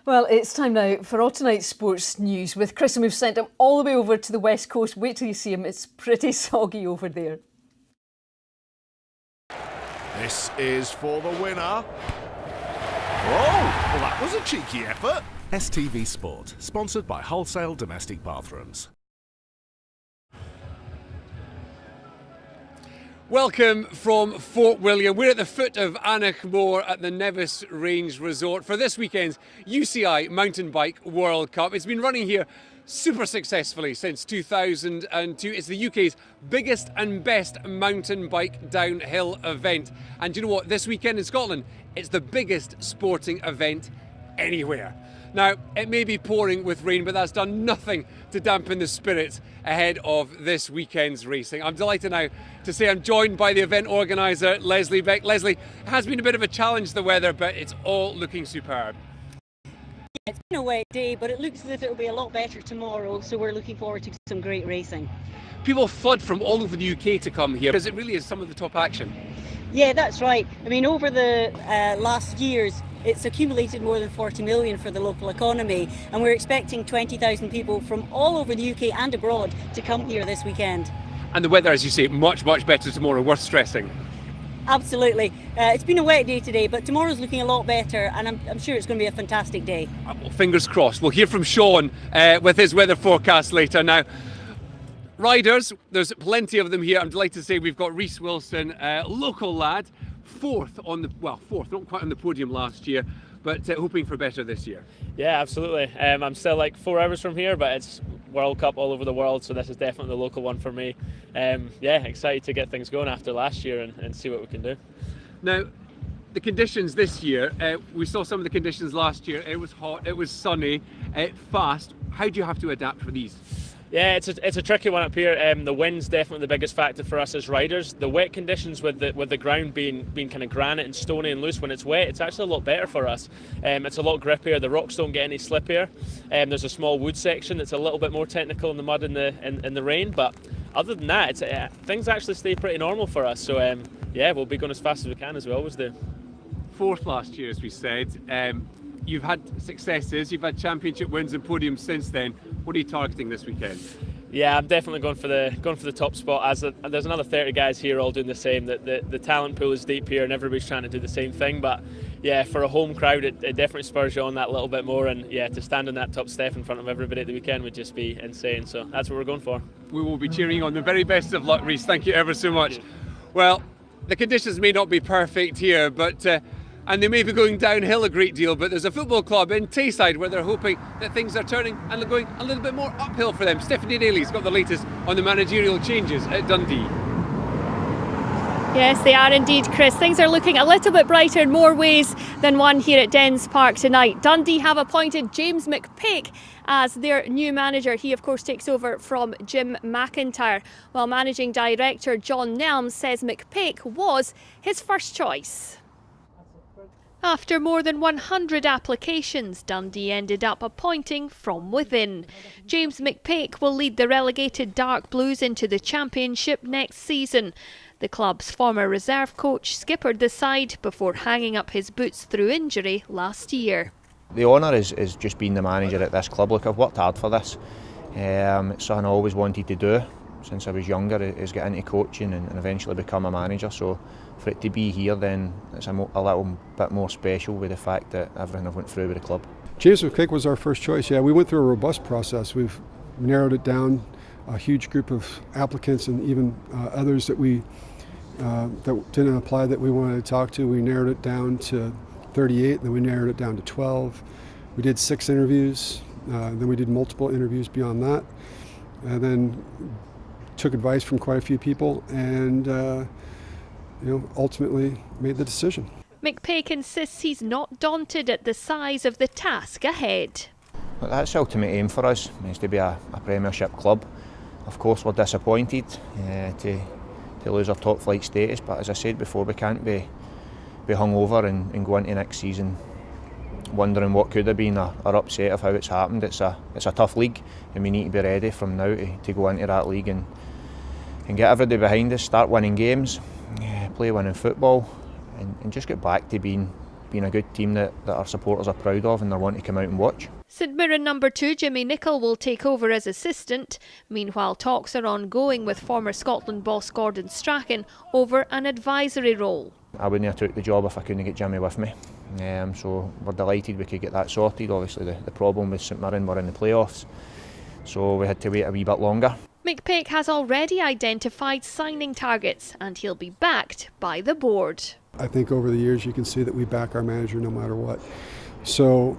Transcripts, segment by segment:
Well, it's time now for all tonight's sports news with Chris, and we've sent him all the way over to the West Coast. Wait till you see him, it's pretty soggy over there. This is for the winner. Oh, well, that was a cheeky effort. STV Sport, sponsored by Wholesale Domestic Bathrooms. Welcome from Fort William. We're at the foot of Anach Moor at the Nevis Range Resort for this weekend's UCI Mountain Bike World Cup. It's been running here super successfully since 2002. It's the UK's biggest and best mountain bike downhill event. And do you know what? This weekend in Scotland, it's the biggest sporting event anywhere. Now, it may be pouring with rain, but that's done nothing to dampen the spirits ahead of this weekend's racing. I'm delighted now to say I'm joined by the event organiser, Leslie Beck. Leslie, it has been a bit of a challenge, the weather, but it's all looking superb. It's been a wet day, but it looks as if it'll be a lot better tomorrow, so we're looking forward to some great racing. People flood from all over the UK to come here, because it really is some of the top action. Yeah, that's right. I mean, over the last years, it's accumulated more than 40 million for the local economy, and we're expecting 20,000 people from all over the UK and abroad to come here this weekend. And the weather, as you say, much better tomorrow, worth stressing. Absolutely. It's been a wet day today, but tomorrow's looking a lot better, and I'm sure it's going to be a fantastic day. Well, fingers crossed. We'll hear from Sean with his weather forecast later. Now, riders, there's plenty of them here. I'm delighted to say we've got Reece Wilson, local lad, fourth, not quite on the podium last year, but hoping for better this year. Yeah, absolutely. I'm still like 4 hours from here, but it's World Cup all over the world, so this is definitely the local one for me. Yeah, excited to get things going after last year and see what we can do. Now, the conditions this year, we saw some of the conditions last year. It was hot, it was sunny, fast. How do you have to adapt for these? Yeah, it's a tricky one up here. The wind's definitely the biggest factor for us as riders. The wet conditions with the ground being kind of granite and stony and loose when it's wet, it's actually a lot better for us. It's a lot grippier. The rocks don't get any slippier. There's a small wood section that's a little bit more technical in the mud in the rain, but other than that, things actually stay pretty normal for us. So yeah, we'll be going as fast as we can, as we always do. Fourth last year, as we said. You've had successes, you've had championship wins and podiums since then. What are you targeting this weekend? Yeah, I'm definitely going for the top spot. There's another 30 guys here all doing the same. The talent pool is deep here and everybody's trying to do the same thing. But yeah, for a home crowd, it definitely spurs you on that little bit more. And yeah, to stand on that top step in front of everybody at the weekend would just be insane. So that's what we're going for. We will be cheering on. The very best of luck, Reece. Thank you ever so much. Well, the conditions may not be perfect here, but and they may be going downhill a great deal, but there's a football club in Tayside where they're hoping that things are turning and they're going a little bit more uphill for them. Stephanie Daly's got the latest on the managerial changes at Dundee. Yes, they are indeed, Chris. Things are looking a little bit brighter in more ways than one here at Dens Park tonight. Dundee have appointed James McPake as their new manager. He, of course, takes over from Jim McIntyre, while Managing Director John Nelms says McPake was his first choice. After more than 100 applications, Dundee ended up appointing from within. James McPake will lead the relegated Dark Blues into the Championship next season. The club's former reserve coach skippered the side before hanging up his boots through injury last year. The honour is just being the manager at this club. Look, I've worked hard for this. It's something I always wanted to do since I was younger, is get into coaching and eventually become a manager. So for it to be here, then it's a little bit more special with the fact that everything I've went through with the club. James McPake was our first choice. Yeah, we went through a robust process. We've narrowed it down, a huge group of applicants and even others that that didn't apply that we wanted to talk to. We narrowed it down to 38, then we narrowed it down to 12. We did 6 interviews, then we did multiple interviews beyond that, and then took advice from quite a few people and ultimately made the decision. McPake insists he's not daunted at the size of the task ahead. But that's the ultimate aim for us, is to be a Premiership club. Of course, we're disappointed to lose our top flight status, but as I said before, we can't be hung over and go into next season wondering what could have been or upset of how it's happened. It's a tough league, and we need to be ready from now to go into that league and get everybody behind us, start winning games, play winning football, and just get back to being been a good team that our supporters are proud of and they want to come out and watch. St Mirren number 2 Jimmy Nicholl will take over as assistant. Meanwhile, talks are ongoing with former Scotland boss Gordon Strachan over an advisory role. I wouldn't have took the job if I couldn't get Jimmy with me. So we're delighted we could get that sorted. Obviously the problem with St Mirren were in the playoffs, so we had to wait a wee bit longer. McPake has already identified signing targets and he'll be backed by the board. I think over the years you can see that we back our manager no matter what. So,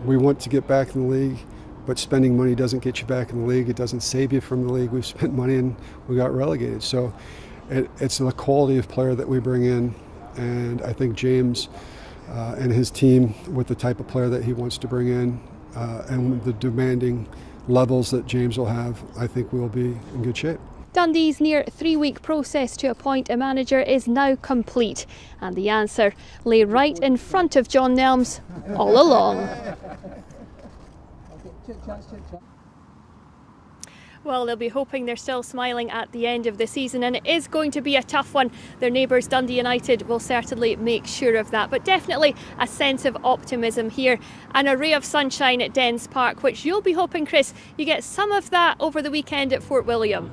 we want to get back in the league, but spending money doesn't get you back in the league. It doesn't save you from the league. We've spent money and we got relegated. So it's the quality of player that we bring in, and I think James and his team, with the type of player that he wants to bring in and the demanding levels that James will have, I think we'll be in good shape. Dundee's near 3-week process to appoint a manager is now complete, and the answer lay right in front of John Nelms all along. Well, they'll be hoping they're still smiling at the end of the season, and it is going to be a tough one. Their neighbours Dundee United will certainly make sure of that, but definitely a sense of optimism here. An array of sunshine at Dens Park, which you'll be hoping, Chris, you get some of that over the weekend at Fort William.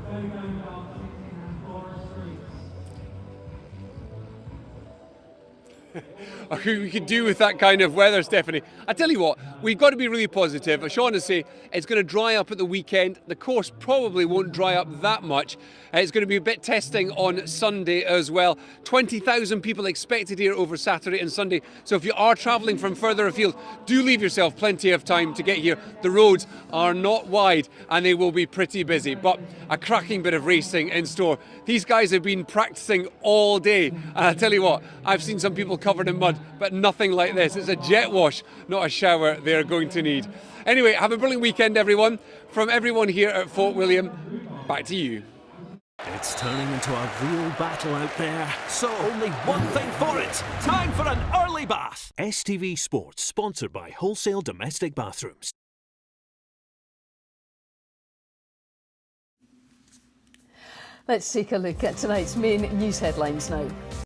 We could do with that kind of weather, Stephanie. I tell you what, we've got to be really positive. As Sean is saying, it's going to dry up at the weekend. The course probably won't dry up that much. It's going to be a bit testing on Sunday as well. 20,000 people expected here over Saturday and Sunday. So if you are travelling from further afield, do leave yourself plenty of time to get here. The roads are not wide and they will be pretty busy, but a cracking bit of racing in store. These guys have been practicing all day. And I tell you what, I've seen some people covered in mud, but nothing like this. It's a jet wash, not a shower they're going to need. Anyway, have a brilliant weekend, everyone. From everyone here at Fort William, back to you. It's turning into a real battle out there, so only one thing for it. Time for an early bath. STV Sport, sponsored by Wholesale Domestic Bathrooms. Let's take a look at tonight's main news headlines now.